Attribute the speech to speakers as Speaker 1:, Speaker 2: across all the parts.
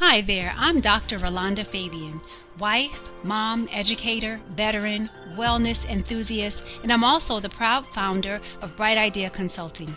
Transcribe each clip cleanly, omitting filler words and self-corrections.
Speaker 1: Hi there, I'm Dr. Rolanda Fabien, wife, mom, educator, veteran, wellness enthusiast, and I'm also the proud founder of Bright Idea Consulting.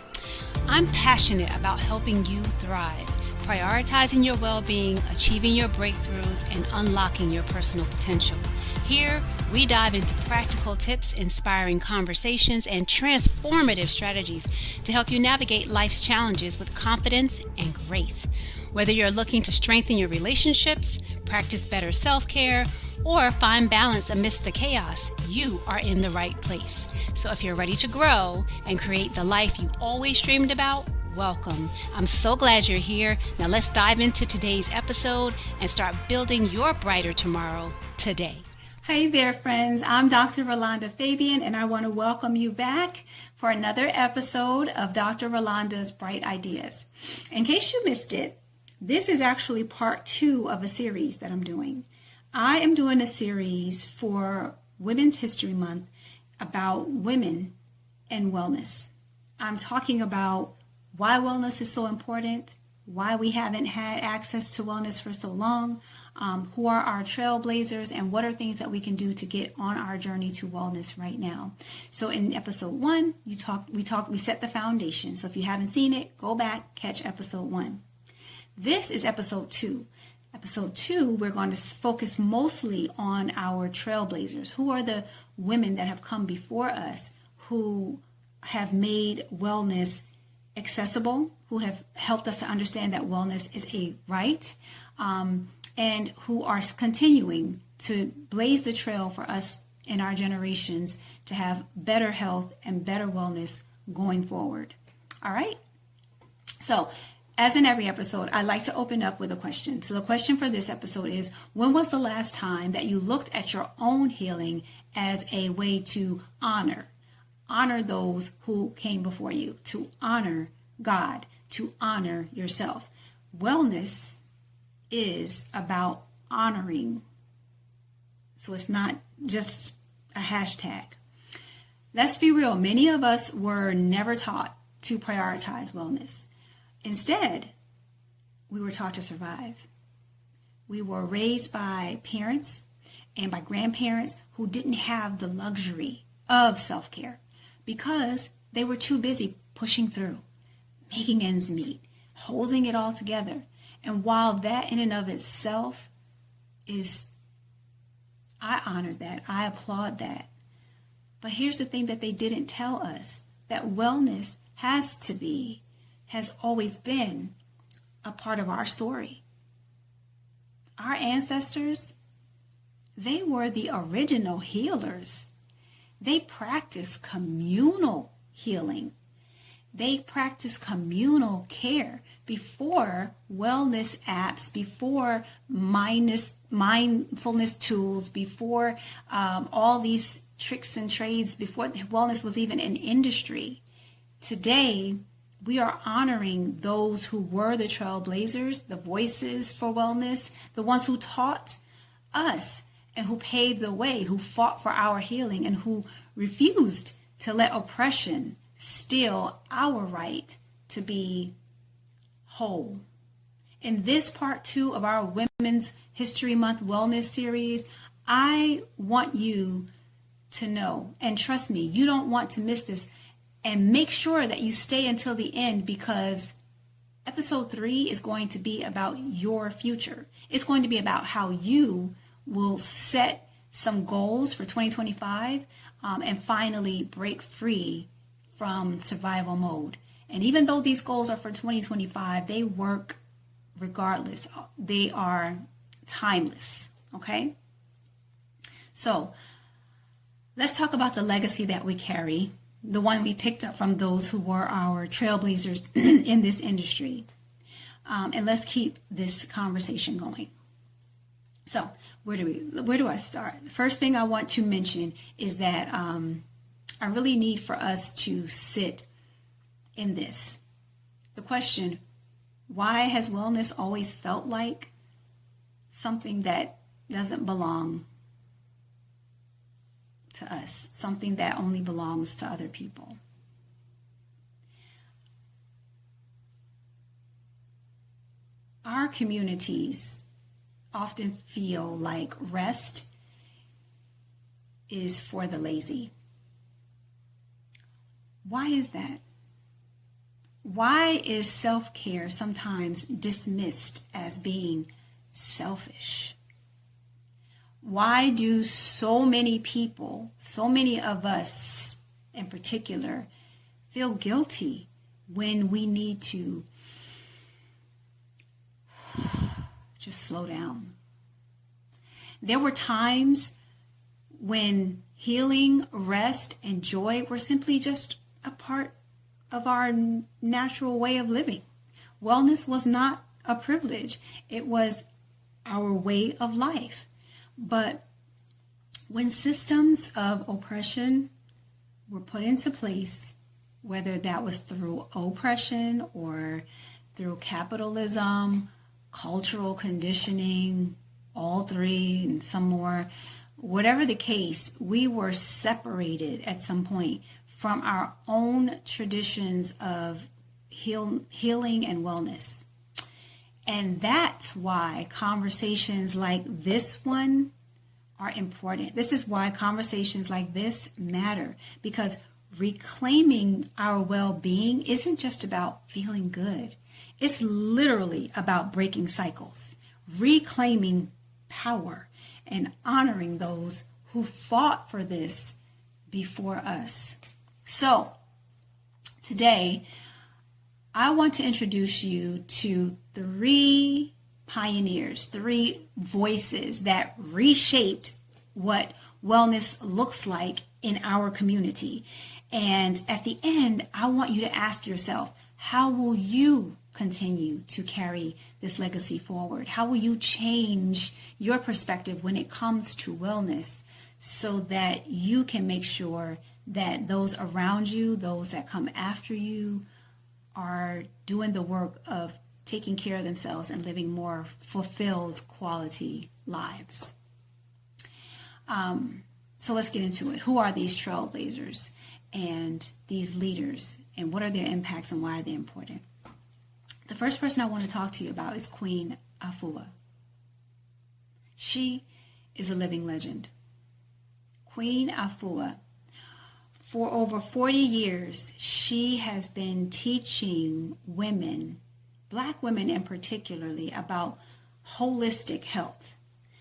Speaker 1: I'm passionate about helping you thrive, prioritizing your well-being, achieving your breakthroughs, and unlocking your personal potential. Here, we dive into practical tips, inspiring conversations, and transformative strategies to help you navigate life's challenges with confidence and grace. Whether you're looking to strengthen your relationships, practice better self-care, or find balance amidst the chaos, you are in the right place. So if you're ready to grow and create the life you always dreamed about, welcome. I'm so glad you're here. Now let's dive into today's episode and start building your brighter tomorrow today.
Speaker 2: Hey there, friends. I'm Dr. Rolanda Fabien, and I want to welcome you back for another episode of Dr. Rolanda's Bright Ideas. In case you missed it, this is actually part 2 of a series that I'm doing. I am doing a series for Women's History Month about women and wellness. I'm talking about why wellness is so important, why we haven't had access to wellness for so long, who are our trailblazers, and what are things that we can do to get on our journey to wellness right now. So in episode 1, we set the foundation. So if you haven't seen it, go back, catch episode 1. This is episode 2. Episode 2, we're going to focus mostly on our trailblazers. Who are the women that have come before us who have made wellness accessible, who have helped us to understand that wellness is a right, and who are continuing to blaze the trail for us in our generations to have better health and better wellness going forward. All right? So, as in every episode, I like to open up with a question. So the question for this episode is, when was the last time that you looked at your own healing as a way to honor those who came before you, to honor God, to honor yourself? Wellness is about honoring. So it's not just a hashtag. Let's be real. Many of us were never taught to prioritize wellness. Instead, we were taught to survive. We were raised by parents and by grandparents who didn't have the luxury of self-care because they were too busy pushing through, making ends meet, holding it all together. And while that in and of itself I honor that, I applaud that. But here's the thing that they didn't tell us, that wellness has always been a part of our story. Our ancestors, they were the original healers. They practiced communal healing. They practiced communal care before wellness apps, before mindfulness tools, before all these tricks and trades, before wellness was even an industry. Today, we are honoring those who were the trailblazers, the voices for wellness, the ones who taught us and who paved the way, who fought for our healing, and who refused to let oppression steal our right to be whole. In this part 2 of our Women's History Month Wellness series, I want you to know, and trust me, you don't want to miss this. And make sure that you stay until the end, because episode 3 is going to be about your future. It's going to be about how you will set some goals for 2025 and finally break free from survival mode. And even though these goals are for 2025, they work regardless. They are timeless, okay? So let's talk about the legacy that we carry, the one we picked up from those who were our trailblazers in this industry. And let's keep this conversation going. So where do I start? The first thing I want to mention is that I really need for us to sit in this. The question, why has wellness always felt like something that doesn't belong to us, something that only belongs to other people? our communities often feel like rest is for the lazy. Why is that? Why is self-care sometimes dismissed as being selfish? Why do so many people, so many of us in particular, feel guilty when we need to just slow down? There were times when healing, rest, and joy were simply just a part of our natural way of living. Wellness was not a privilege. It was our way of life. But when systems of oppression were put into place, whether that was through oppression or through capitalism, cultural conditioning, all three and some more, whatever the case, we were separated at some point from our own traditions of healing and wellness. And that's why conversations like this one are important. This is why conversations like this matter, because reclaiming our well-being isn't just about feeling good. It's literally about breaking cycles, reclaiming power, and honoring those who fought for this before us. So, today, I want to introduce you to 3 pioneers, 3 voices that reshaped what wellness looks like in our community. And at the end, I want you to ask yourself, how will you continue to carry this legacy forward? How will you change your perspective when it comes to wellness so that you can make sure that those around you, those that come after you, are doing the work of taking care of themselves and living more fulfilled quality lives? So let's get into it. Who are these trailblazers and these leaders, and what are their impacts and why are they important? The first person I want to talk to you about is Queen Afua. She is a living legend. Queen Afua, for over 40 years, she has been teaching women, Black women in particularly, about holistic health,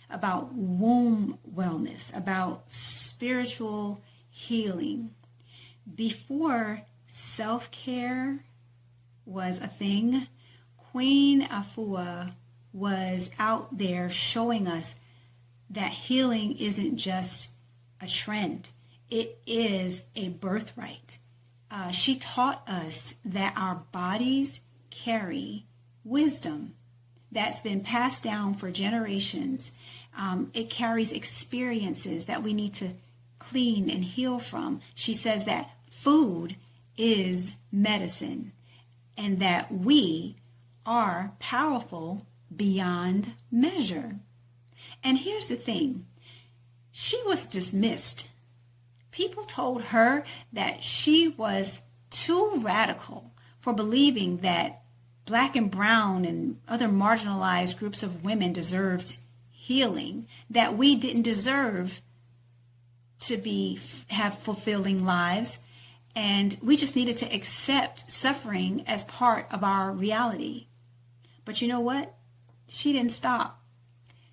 Speaker 2: about womb wellness, about spiritual healing. Before self-care was a thing, Queen Afua was out there showing us that healing isn't just a trend. It is a birthright. She taught us that our bodies carry wisdom that's been passed down for generations. It carries experiences that we need to clean and heal from. She says that food is medicine and that we are powerful beyond measure. And here's the thing. She was dismissed. People told her that she was too radical for believing that Black and brown and other marginalized groups of women deserved healing, that we didn't deserve to have fulfilling lives, and we just needed to accept suffering as part of our reality. But you know what? She didn't stop.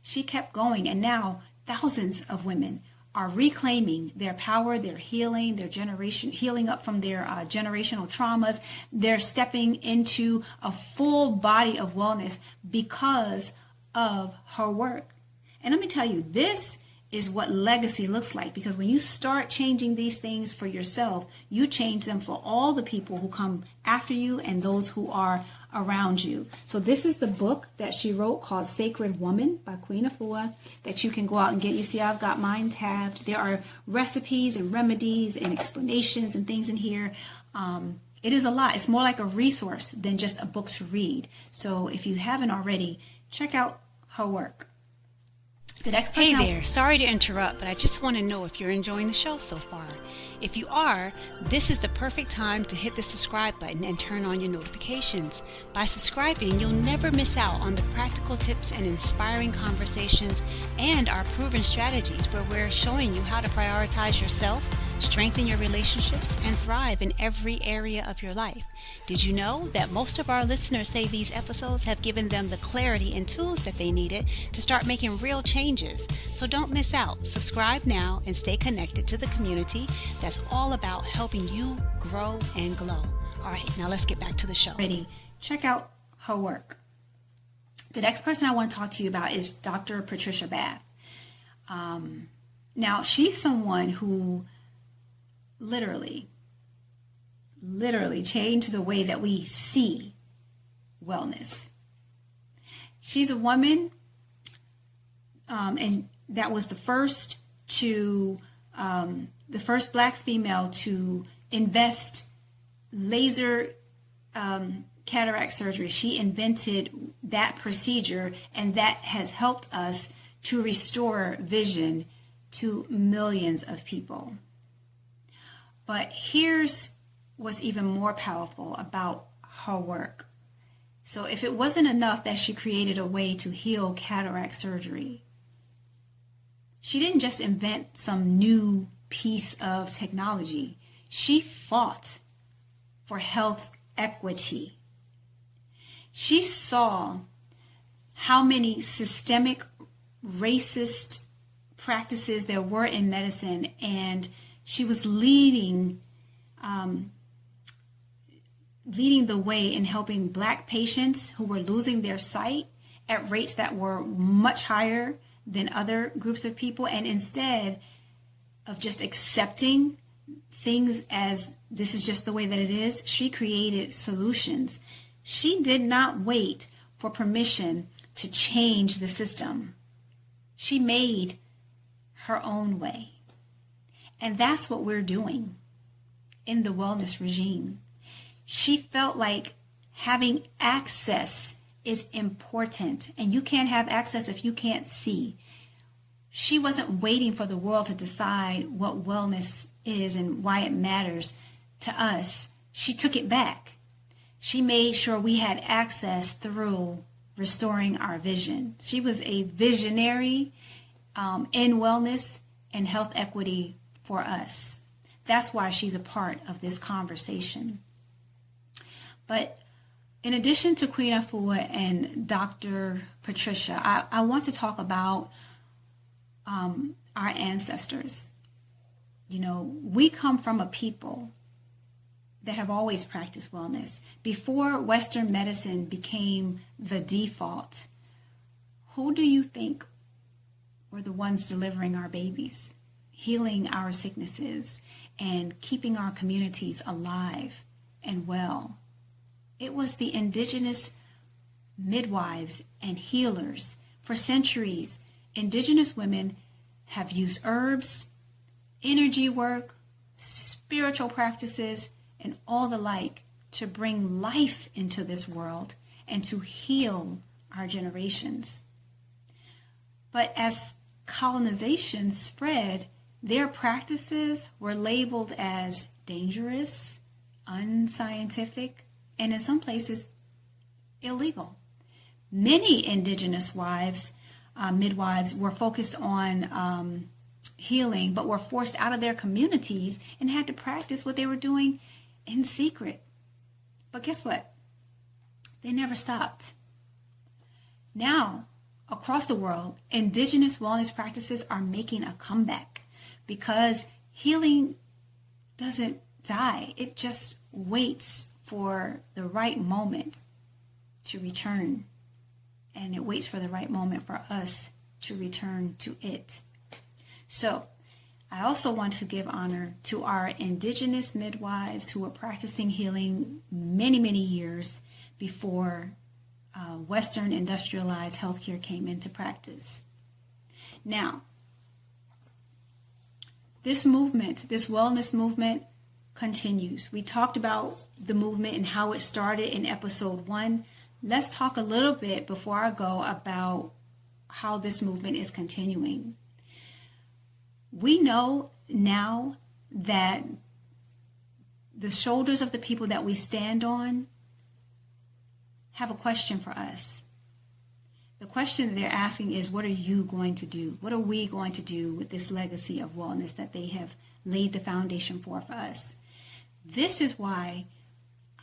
Speaker 2: She kept going, and now thousands of women are reclaiming their power, their healing, their generation, healing up from their generational traumas. They're stepping into a full body of wellness because of her work. And let me tell you, this is what legacy looks like, because when you start changing these things for yourself, you change them for all the people who come after you and those who are around you. So this is the book that she wrote called Sacred Woman by Queen Afua that you can go out and get. You see, I've got mine tabbed. There are recipes and remedies and explanations and things in here. It is a lot. It's more like a resource than just a book to read. So if you haven't already, check out her work. The next
Speaker 1: Hey
Speaker 2: person
Speaker 1: there, sorry to interrupt, but I just want to know if you're enjoying the show so far. If you are, this is the perfect time to hit the subscribe button and turn on your notifications. By subscribing, you'll never miss out on the practical tips and inspiring conversations and our proven strategies where we're showing you how to prioritize yourself, strengthen your relationships, and thrive in every area of your life. Did you know that most of our listeners say these episodes have given them the clarity and tools that they needed to start making real changes? So don't miss out. Subscribe now and stay connected to the community that's all about helping you grow and glow. All right, now let's get back to the show.
Speaker 2: ready, check out her work. The next person I want to talk to you about is Dr. Patricia Bath. Now, she's someone who literally changed the way that we see wellness. She's a woman, and that was the first Black female to invest laser cataract surgery. She invented that procedure, and that has helped us to restore vision to millions of people. But here's what's even more powerful about her work. So if it wasn't enough that she created a way to heal cataract surgery, she didn't just invent some new piece of technology. She fought for health equity. She saw how many systemic racist practices there were in medicine, and she was leading the way in helping Black patients who were losing their sight at rates that were much higher than other groups of people. And instead of just accepting things as this is just the way that it is, she created solutions. She did not wait for permission to change the system. She made her own way. And that's what we're doing in the wellness regime. She felt like having access is important, and you can't have access if you can't see. She wasn't waiting for the world to decide what wellness is and why it matters to us. She took it back. She made sure we had access through restoring our vision. She was a visionary in wellness and health equity for us. That's why she's a part of this conversation. But in addition to Queen Afua and Dr. Patricia, I want to talk about our ancestors. You know, we come from a people that have always practiced wellness. Before Western medicine became the default, who do you think were the ones delivering our babies, healing our sicknesses, and keeping our communities alive and well? It was the indigenous midwives and healers. For centuries, indigenous women have used herbs, energy work, spiritual practices, and all the like to bring life into this world and to heal our generations. But as colonization spread, their practices were labeled as dangerous, unscientific, and in some places illegal. Many indigenous midwives were focused on healing, but were forced out of their communities and had to practice what they were doing in secret. But guess what? They never stopped. Now, across the world, indigenous wellness practices are making a comeback because healing doesn't die. It just waits for the right moment to return. And it waits for the right moment for us to return to it. So, I also want to give honor to our indigenous midwives who were practicing healing many, many years before Western industrialized healthcare came into practice. Now, this movement, this wellness movement, continues. We talked about the movement and how it started in episode 1. Let's talk a little bit before I go about how this movement is continuing. We know now that the shoulders of the people that we stand on have a question for us. The question that they're asking is, what are you going to do? What are we going to do with this legacy of wellness that they have laid the foundation for us? This is why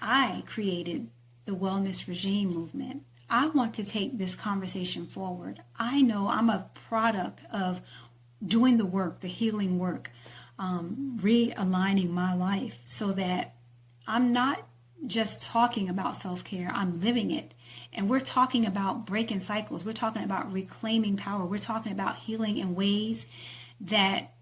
Speaker 2: I created the Wellness Regime movement. I want to take this conversation forward. I know I'm a product of doing the work, the healing work, realigning my life so that I'm not just talking about self-care, I'm living it. And we're talking about breaking cycles. We're talking about reclaiming power. We're talking about healing in ways that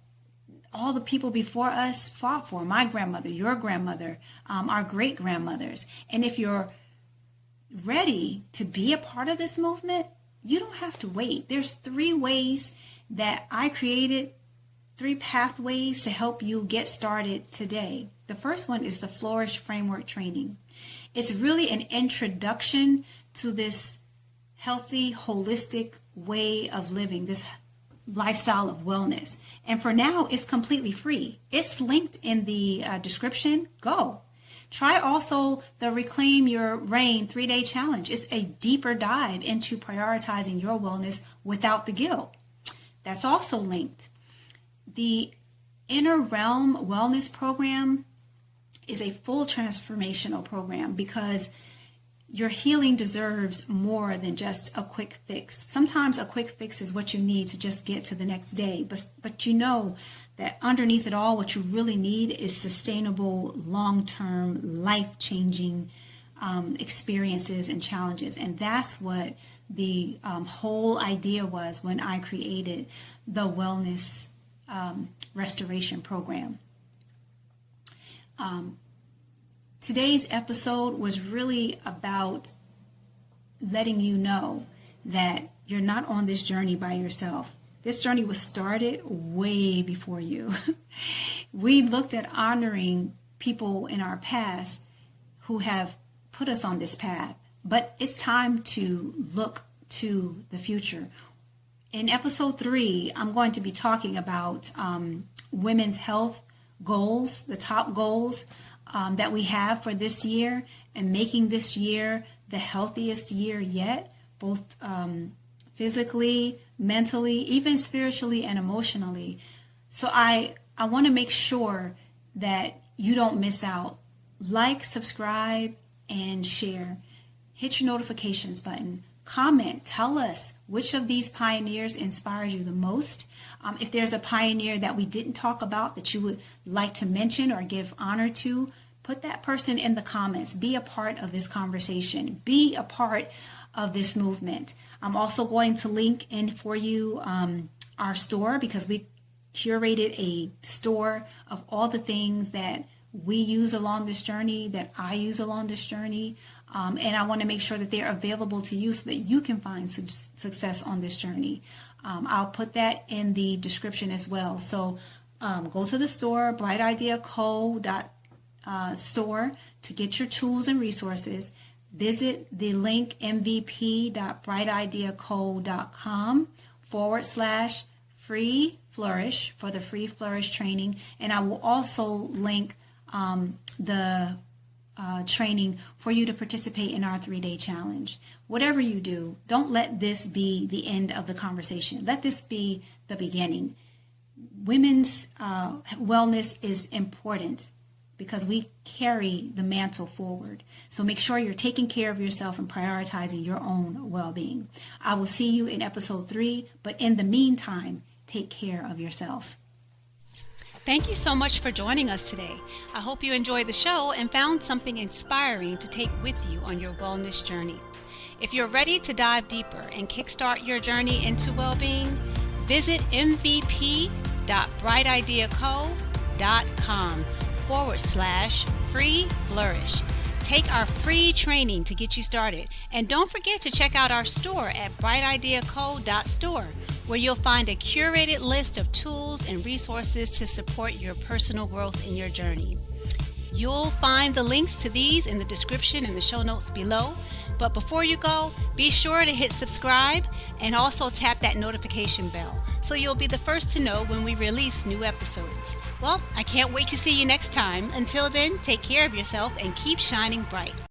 Speaker 2: all the people before us fought for. My grandmother, your grandmother, our great-grandmothers. And if you're ready to be a part of this movement, you don't have to wait. There's 3 ways that I created, 3 pathways to help you get started today. The first one is the Flourish Framework Training. It's really an introduction to this healthy, holistic way of living, this lifestyle of wellness. And for now, it's completely free. It's linked in the description. Go. Try also the Reclaim Your Reign 3-day challenge. It's a deeper dive into prioritizing your wellness without the guilt. That's also linked. The Inner Realm Wellness Program is a full transformational program because your healing deserves more than just a quick fix. Sometimes a quick fix is what you need to just get to the next day. But you know that underneath it all, what you really need is sustainable, long-term, life-changing experiences and challenges. And that's what the whole idea was when I created the Wellness Restoration Program. Today's episode was really about letting you know that you're not on this journey by yourself. This journey was started way before you. We looked at honoring people in our past who have put us on this path, but it's time to look to the future. In episode 3, I'm going to be talking about women's health goals, the top goals that we have for this year, and making this year the healthiest year yet, both physically, mentally, even spiritually and emotionally. So I want to make sure that you don't miss out. Like, subscribe, and share. Hit your notifications button. Comment. Tell us which of these pioneers inspires you the most. If there's a pioneer that we didn't talk about that you would like to mention or give honor to, put that person in the comments. Be a part of this conversation. Be a part of this movement. I'm also going to link in for you our store, because we curated a store of all the things that we use along this journey, that I use along this journey. And I want to make sure that they're available to you so that you can find success on this journey. I'll put that in the description as well. So go to the store, brightideaco.store, to get your tools and resources. Visit the link mvp.brightideaco.com/free flourish for the free flourish training. And I will also link the training for you to participate in our 3-day challenge. Whatever you do, don't let this be the end of the conversation. Let this be the beginning. Women's wellness is important because we carry the mantle forward. So make sure you're taking care of yourself and prioritizing your own well-being. I will see you in episode 3, but in the meantime, take care of yourself.
Speaker 1: Thank you so much for joining us today. I hope you enjoyed the show and found something inspiring to take with you on your wellness journey. If you're ready to dive deeper and kickstart your journey into well-being, visit mvp.brightideaco.com/free flourish. Take our free training to get you started. And don't forget to check out our store at brightideaco.store, where you'll find a curated list of tools and resources to support your personal growth in your journey. You'll find the links to these in the description and the show notes below. But before you go, be sure to hit subscribe and also tap that notification bell so you'll be the first to know when we release new episodes. Well, I can't wait to see you next time. Until then, take care of yourself and keep shining bright.